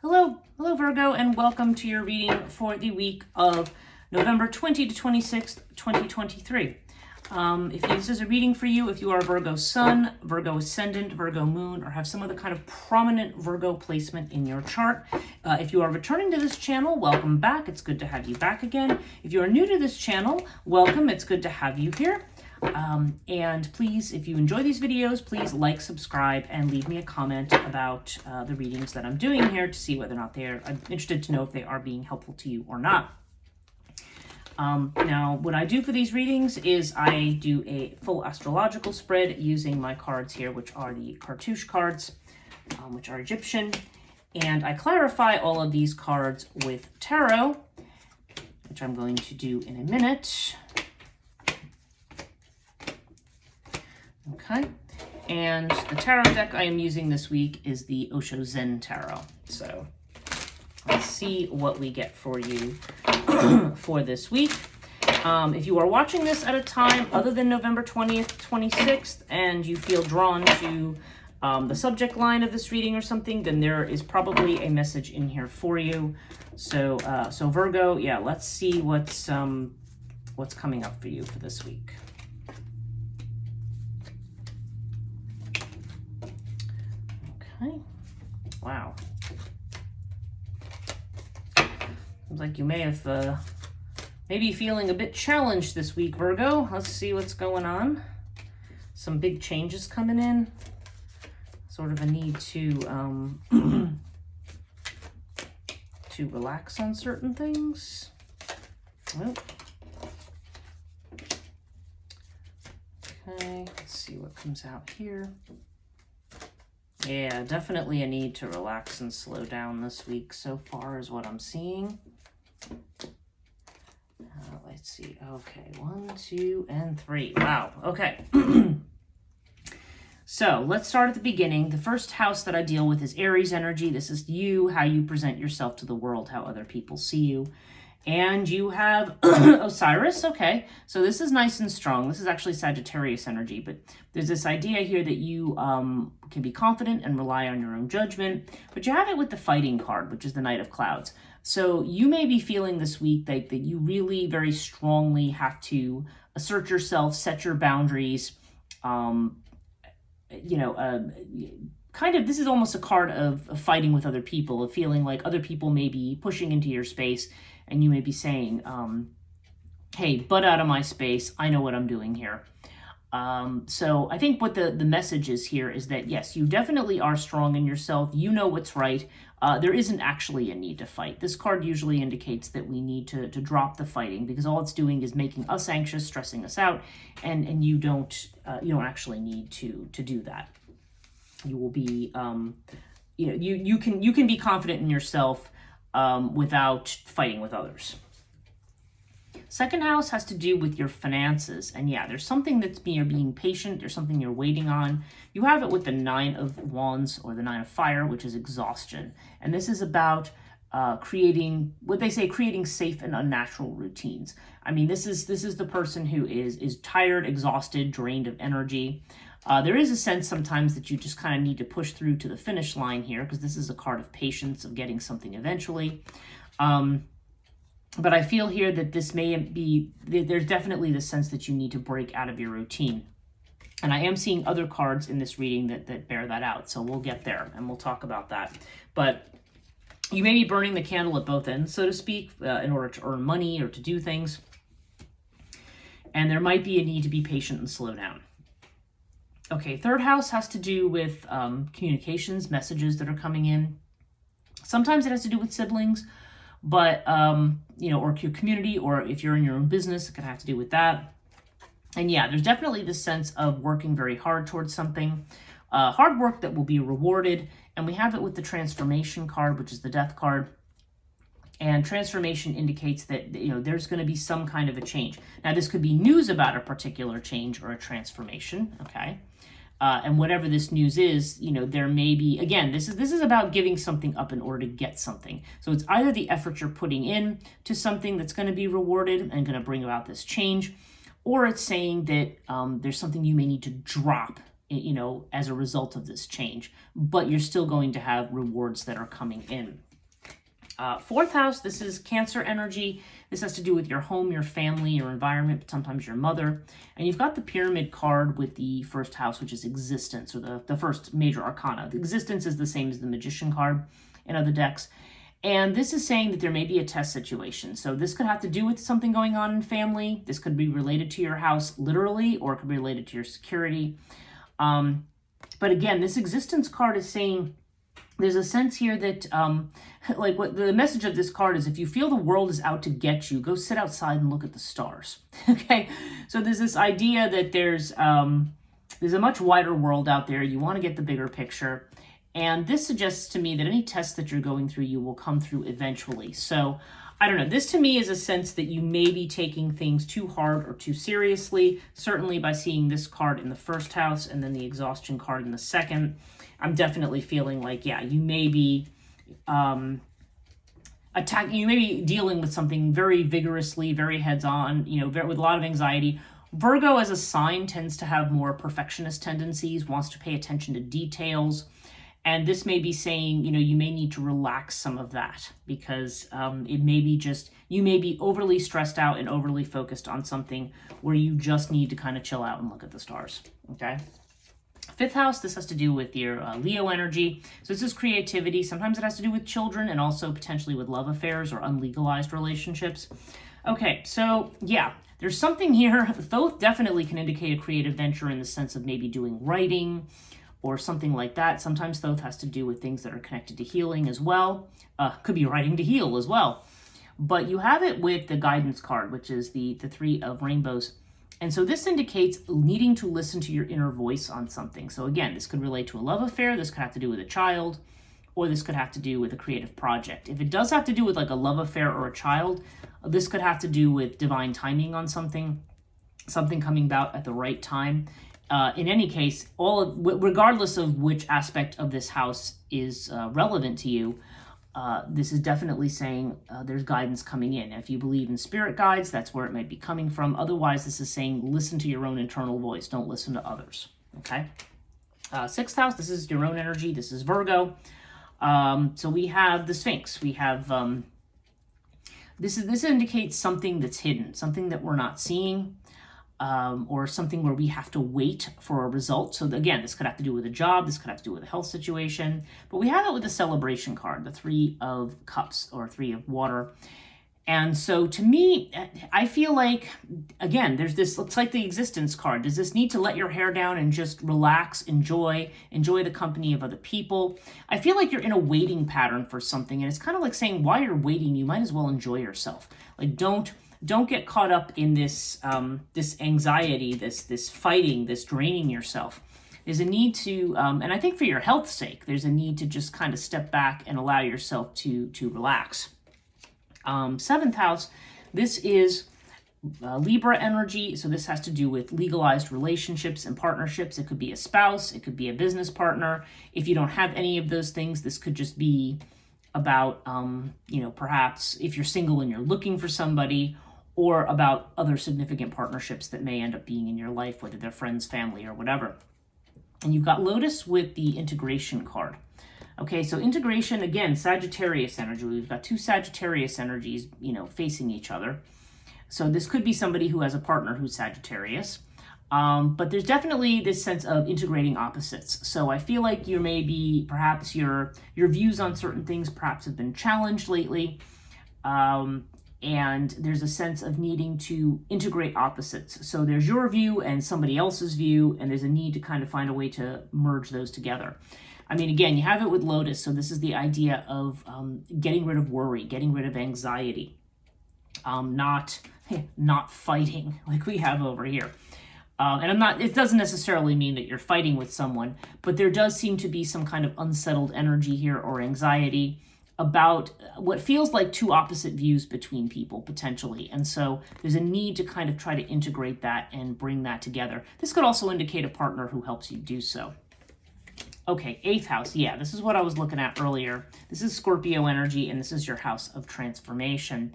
Hello Virgo, and welcome to your reading for the week of November 20 to 26th, 2023. If this is a reading for you, if you are Virgo Sun, Virgo Ascendant, Virgo Moon, or have some other kind of prominent Virgo placement in your chart. If you are returning to this channel, welcome back. It's good to have you back again. If you are new to this channel, welcome. It's good to have you here. And please, if you enjoy these videos, please like, subscribe, and leave me a comment about the readings that I'm doing here to see whether or not I'm interested to know if they are being helpful to you or not. Now, what I do for these readings is I do a full astrological spread using my cards here, which are the cartouche cards, which are Egyptian. And I clarify all of these cards with tarot, which I'm going to do in a minute. Okay, and the tarot deck I am using this week is the Osho Zen Tarot. So let's see what we get for you for this week. If you are watching this at a time other than November 20th, 26th, and you feel drawn to the subject line of this reading or something, then there is probably a message in here for you. So, Virgo, yeah, let's see what's coming up for you for this week. Okay. Wow. Seems like you may have maybe feeling a bit challenged this week, Virgo. Let's see what's going on. Some big changes coming in. Sort of a need to to relax on certain things. Oh. Okay, let's see what comes out here. Yeah, definitely a need to relax and slow down this week so far is what I'm seeing. Let's see. Okay, 1, 2, and 3. Wow. Okay. So let's start at the beginning. The first house that I deal with is Aries energy. This is you, how you present yourself to the world, how other people see you. And you have Osiris. Okay, so this is nice and strong. This is actually Sagittarius energy, but there's this idea here that you can be confident and rely on your own judgment. But you have it with the fighting card, which is the Knight of Clouds. So you may be feeling this week that you really very strongly have to assert yourself, set your boundaries. Kind of, this is almost a card of fighting with other people, of feeling like other people may be pushing into your space. And you may be saying, hey, butt out of my space. I know what I'm doing here. So I think what the message is here is that, yes, you definitely are strong in yourself. You know what's right. There isn't actually a need to fight. This card usually indicates that we need to drop the fighting, because all it's doing is making us anxious, stressing us out, and you don't actually need to do that. You will be, you can be confident in yourself without fighting with others. Second house has to do with your finances. And yeah, there's something you're being patient. There's something you're waiting on. You have it with the 9 of Wands, or the 9 of Fire, which is exhaustion. And this is about creating safe and unnatural routines. I mean, this is the person who is tired, exhausted, drained of energy. There is a sense sometimes that you just kind of need to push through to the finish line here, because this is a card of patience, of getting something eventually. But I feel here that this may be, there's definitely the sense that you need to break out of your routine. And I am seeing other cards in this reading that bear that out. So we'll get there and we'll talk about that. But you may be burning the candle at both ends, so to speak, in order to earn money or to do things. And there might be a need to be patient and slow down. Okay, third house has to do with communications, messages that are coming in. Sometimes it has to do with siblings, but, or your community, or if you're in your own business, it can have to do with that. And yeah, there's definitely this sense of working very hard towards something, hard work that will be rewarded. And we have it with the transformation card, which is the death card. And transformation indicates that, there's going to be some kind of a change. Now, this could be news about a particular change or a transformation, okay? And whatever this news is, there may be, again, this is about giving something up in order to get something. So it's either the effort you're putting in to something that's going to be rewarded and going to bring about this change, or it's saying that there's something you may need to drop, as a result of this change, but you're still going to have rewards that are coming in. Fourth house, this is Cancer energy. This has to do with your home, your family, your environment, sometimes your mother. And you've got the Pyramid card with the first house, which is existence, or the first major arcana. The existence is the same as the Magician card in other decks. And this is saying that there may be a test situation. So this could have to do with something going on in family. This could be related to your house literally, or it could be related to your security. But again, this existence card is saying there's a sense here that, like what the message of this card is, if you feel the world is out to get you, go sit outside and look at the stars. Okay, so there's this idea that there's a much wider world out there. You want to get the bigger picture. And this suggests to me that any test that you're going through, you will come through eventually. So I don't know. This to me is a sense that you may be taking things too hard or too seriously, certainly by seeing this card in the first house and then the exhaustion card in the second. I'm definitely feeling like, yeah, you may be you may be dealing with something very vigorously, very heads-on, with a lot of anxiety. Virgo as a sign tends to have more perfectionist tendencies, wants to pay attention to details. And this may be saying, you may need to relax some of that because it may be you may be overly stressed out and overly focused on something where you just need to kind of chill out and look at the stars, okay? Fifth house, this has to do with your Leo energy. So this is creativity. Sometimes it has to do with children and also potentially with love affairs or unlegalized relationships. Okay, so yeah, there's something here. Thoth definitely can indicate a creative venture in the sense of maybe doing writing, or something like that. Sometimes Thoth has to do with things that are connected to healing as well. Could be writing to heal as well. But you have it with the guidance card, which is the Three of Rainbows. And so this indicates needing to listen to your inner voice on something. So again, this could relate to a love affair. This could have to do with a child, or this could have to do with a creative project. If it does have to do with like a love affair or a child, this could have to do with divine timing on something coming about at the right time. In any case, regardless of which aspect of this house is relevant to you, this is definitely saying there's guidance coming in. If you believe in spirit guides, that's where it might be coming from. Otherwise, this is saying listen to your own internal voice. Don't listen to others. Okay. Sixth house, this is your own energy. This is Virgo. So we have the Sphinx. We have this indicates something that's hidden, something that we're not seeing. Or something where we have to wait for a result. So again, this could have to do with a job, this could have to do with a health situation, but we have it with the celebration card, the Three of Cups or Three of Water. And so to me, I feel like, again, there's this, it's like the existence card. Does this need to let your hair down and just relax, enjoy the company of other people? I feel like you're in a waiting pattern for something, and it's kind of like saying while you're waiting, you might as well enjoy yourself. Like don't get caught up in this this anxiety, this fighting, this draining yourself. There's a need to, and I think for your health's sake, there's a need to just kind of step back and allow yourself to relax. Seventh house, this is Libra energy. So this has to do with legalized relationships and partnerships. It could be a spouse, it could be a business partner. If you don't have any of those things, this could just be about, perhaps if you're single and you're looking for somebody, or about other significant partnerships that may end up being in your life, whether they're friends, family, or whatever. And you've got Lotus with the integration card. Okay, so integration, again, Sagittarius energy. We've got two Sagittarius energies, facing each other. So this could be somebody who has a partner who's Sagittarius. But there's definitely this sense of integrating opposites. So I feel like you may be, perhaps your views on certain things perhaps have been challenged lately. And there's a sense of needing to integrate opposites. So there's your view and somebody else's view, and there's a need to kind of find a way to merge those together. I mean, again, you have it with Lotus, so this is the idea of getting rid of worry, getting rid of anxiety, not fighting like we have over here. And it doesn't necessarily mean that you're fighting with someone, but there does seem to be some kind of unsettled energy here or anxiety about what feels like two opposite views between people, potentially. And so there's a need to kind of try to integrate that and bring that together. This could also indicate a partner who helps you do so. Okay, eighth house. Yeah, this is what I was looking at earlier. This is Scorpio energy, and this is your house of transformation.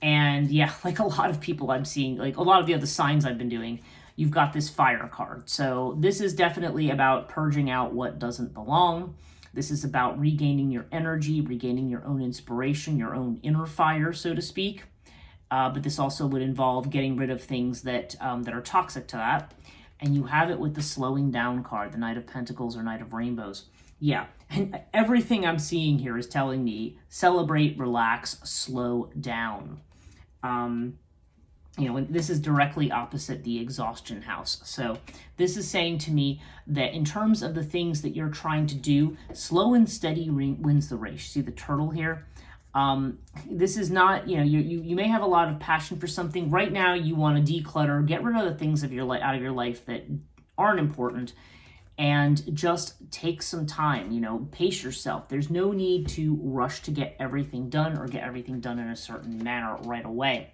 And yeah, like a lot of people I'm seeing, like a lot of the other signs I've been doing, you've got this fire card. So this is definitely about purging out what doesn't belong. This is about regaining your energy, regaining your own inspiration, your own inner fire, so to speak. But this also would involve getting rid of things that are toxic to that. And you have it with the slowing down card, the Knight of Pentacles or Knight of Rainbows. Yeah, and everything I'm seeing here is telling me celebrate, relax, slow down. You know, and this is directly opposite the exhaustion house. So this is saying to me that in terms of the things that you're trying to do, slow and steady wins the race. See the turtle here? This is not, you know, you may have a lot of passion for something. Right now you want to declutter, get rid of the things of your out of your life that aren't important, and just take some time, you know, pace yourself. There's no need to rush to get everything done or get everything done in a certain manner right away.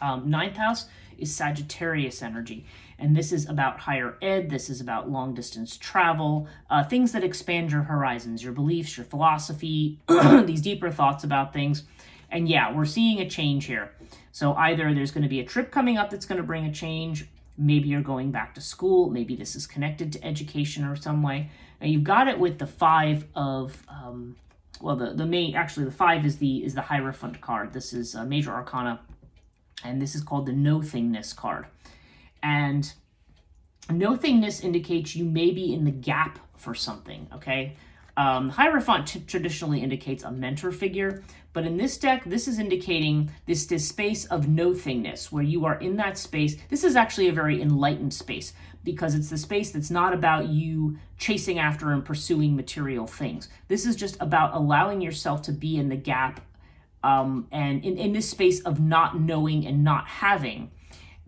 Ninth house is Sagittarius energy, and this is about higher ed. This is about long distance travel, things that expand your horizons, your beliefs, your philosophy, these deeper thoughts about things. And yeah, we're seeing a change here. So either there's going to be a trip coming up that's going to bring a change. Maybe you're going back to school. Maybe this is connected to education or some way. Now you've got it with the five of, the five is the Hierophant card. This is a major arcana. And this is called the no-thingness card. And no-thingness indicates you may be in the gap for something, okay? Hierophant traditionally indicates a mentor figure, but in this deck, this is indicating this space of no-thingness, where you are in that space. This is actually a very enlightened space, because it's the space that's not about you chasing after and pursuing material things. This is just about allowing yourself to be in the gap, and in this space of not knowing and not having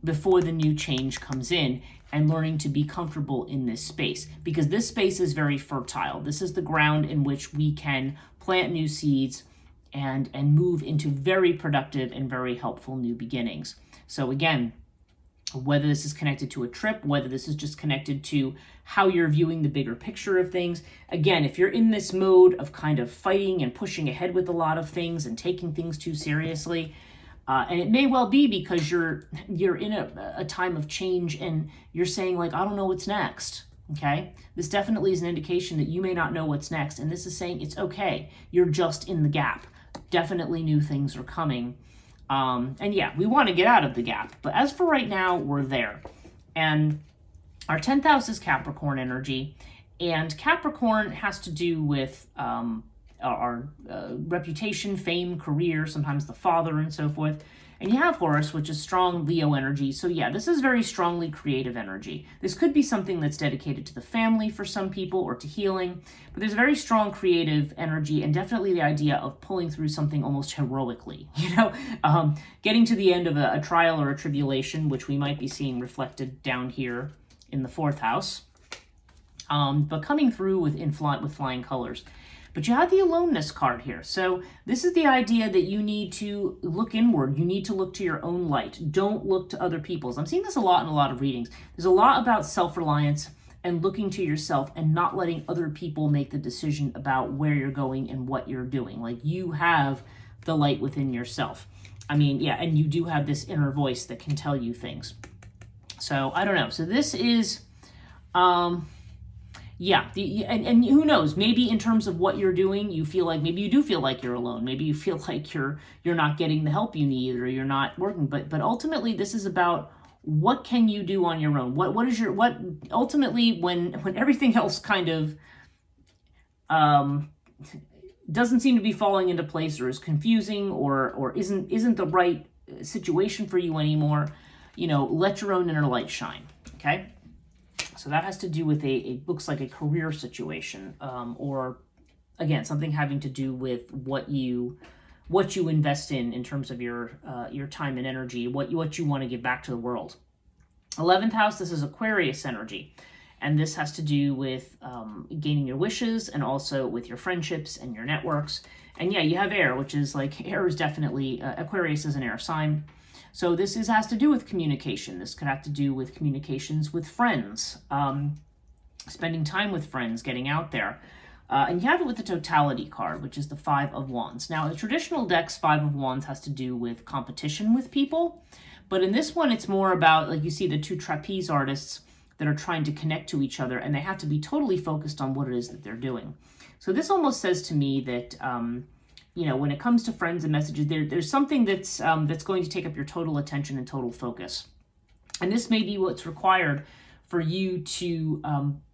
before the new change comes in, and learning to be comfortable in this space, because this space is very fertile. This is the ground in which we can plant new seeds and move into very productive and very helpful new beginnings. So again, whether this is connected to a trip, whether this is just connected to how you're viewing the bigger picture of things. Again, if you're in this mode of kind of fighting and pushing ahead with a lot of things and taking things too seriously, and it may well be because you're in a time of change and you're saying like, I don't know what's next, okay? This definitely is an indication that you may not know what's next, and this is saying it's okay. You're just in the gap. Definitely new things are coming. And yeah, we want to get out of the gap. But as for right now, we're there. And our 10th house is Capricorn energy. And Capricorn has to do with our reputation, fame, career, sometimes the father and so forth. And you have Horus, which is strong Leo energy. So yeah, this is very strongly creative energy. This could be something that's dedicated to the family for some people or to healing, but there's a very strong creative energy, and definitely the idea of pulling through something almost heroically, you know, getting to the end of a trial or a tribulation, which we might be seeing reflected down here in the 4th house, but coming through with flying colors. But you have the aloneness card here. So this is the idea that you need to look inward. You need to look to your own light. Don't look to other people's. I'm seeing this a lot in a lot of readings. There's a lot about self-reliance and looking to yourself and not letting other people make the decision about where you're going and what you're doing. Like, you have the light within yourself. I mean, yeah, and you do have this inner voice that can tell you things. So I don't know. So this is... yeah, and who knows, maybe in terms of what you're doing, you feel like, maybe you do feel like you're alone. Maybe you feel like you're not getting the help you need, or you're not working. But ultimately, this is about what can you do on your own? What ultimately, when everything else kind of doesn't seem to be falling into place, or is confusing, or isn't the right situation for you anymore, you know, let your own inner light shine, okay? So that has to do with looks like a career situation, or again, something having to do with what you invest in terms of your time and energy, what you want to give back to the world. 11th house, this is Aquarius energy, and this has to do with gaining your wishes, and also with your friendships and your networks. And yeah, you have air, which is like, air is definitely, Aquarius is an air sign. So this has to do with communication. This could have to do with communications with friends, spending time with friends, getting out there. And you have it with the totality card, which is the 5 of Wands. Now, in the traditional decks, 5 of Wands has to do with competition with people. But in this one, it's more about, like you see the two trapeze artists, that are trying to connect to each other, and they have to be totally focused on what it is that they're doing. So this almost says to me that, you know, when it comes to friends and messages, there's something that's going to take up your total attention and total focus. And this may be what's required for you to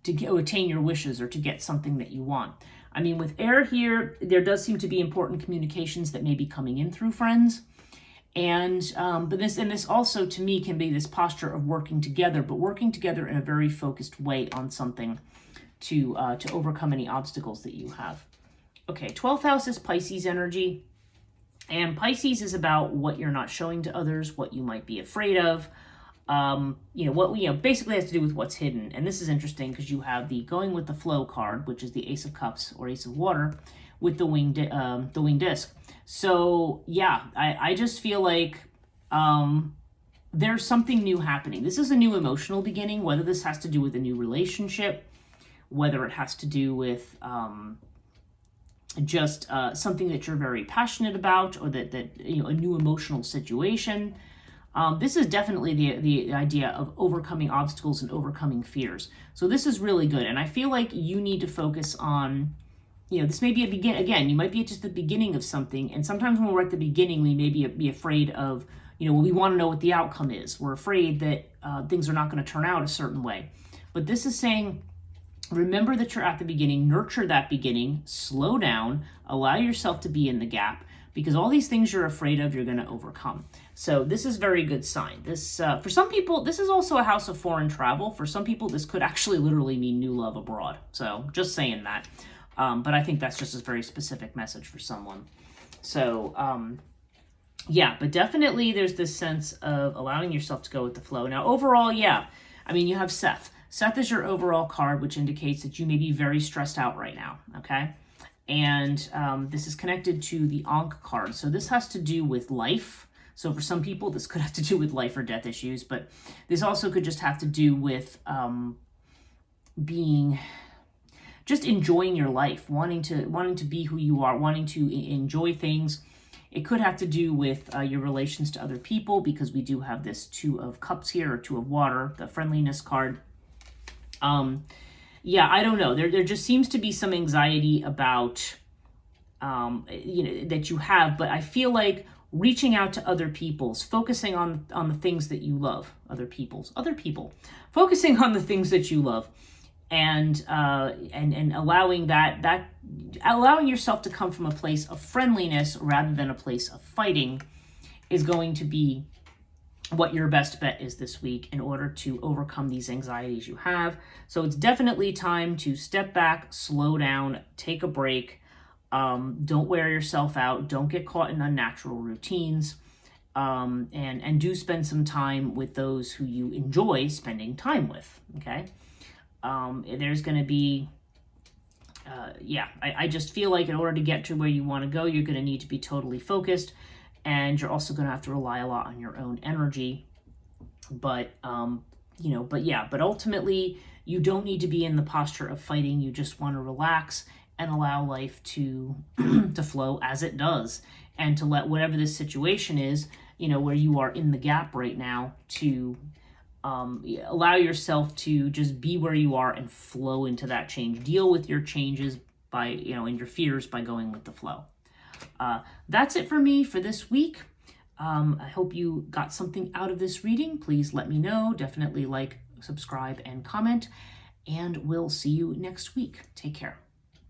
attain your wishes or to get something that you want. I mean, with air here, there does seem to be important communications that may be coming in through friends. And but this also to me can be this posture of working together, but working together in a very focused way on something to overcome any obstacles that you have. Okay, 12th house is Pisces energy, and Pisces is about what you're not showing to others, what you might be afraid of. Basically has to do with what's hidden. And this is interesting because you have the going with the flow card, which is the Ace of Cups or Ace of Water, with the winged disc. So yeah, I just feel like there's something new happening. This is a new emotional beginning, whether this has to do with a new relationship, whether it has to do with just something that you're very passionate about, or that a new emotional situation. This is definitely the idea of overcoming obstacles and overcoming fears. So this is really good. And I feel like you need to focus on, this may be you might be at just the beginning of something. And sometimes when we're at the beginning, we may be afraid of, we want to know what the outcome is. We're afraid that things are not going to turn out a certain way. But this is saying, remember that you're at the beginning, nurture that beginning, slow down, allow yourself to be in the gap, because all these things you're afraid of, you're going to overcome. So this is a very good sign. This, for some people, this is also a house of foreign travel. For some people, this could actually literally mean new love abroad. So just saying that. But I think that's just a very specific message for someone. So, yeah, but definitely there's this sense of allowing yourself to go with the flow. Now, overall, yeah, I mean, you have Seth. Seth is your overall card, which indicates that you may be very stressed out right now, okay? And this is connected to the Ankh card. So this has to do with life. So for some people, this could have to do with life or death issues, but this also could just have to do with just enjoying your life, wanting to be who you are, wanting to enjoy things. It could have to do with your relations to other people, because we do have this Two of Cups here, or Two of Water, the friendliness card. Yeah, I don't know. There just seems to be some anxiety about, that you have, but I feel like reaching out to other people's, focusing on the things that you love, other people, focusing on the things that you love, and allowing allowing yourself to come from a place of friendliness rather than a place of fighting is going to be what your best bet is this week in order to overcome these anxieties you have. So it's definitely time to step back, slow down, take a break. Don't wear yourself out. Don't get caught in unnatural routines. And do spend some time with those who you enjoy spending time with, okay? There's going to be, I just feel like in order to get to where you want to go, you're going to need to be totally focused. And you're also going to have to rely a lot on your own energy. But ultimately, you don't need to be in the posture of fighting. You just want to relax and allow life to to flow as it does. And to let whatever this situation is, where you are in the gap right now, to allow yourself to just be where you are and flow into that change. Deal with your changes by, and your fears by going with the flow. That's it for me for this week. I hope you got something out of this reading. Please let me know. Definitely like, subscribe, and comment. And we'll see you next week. Take care.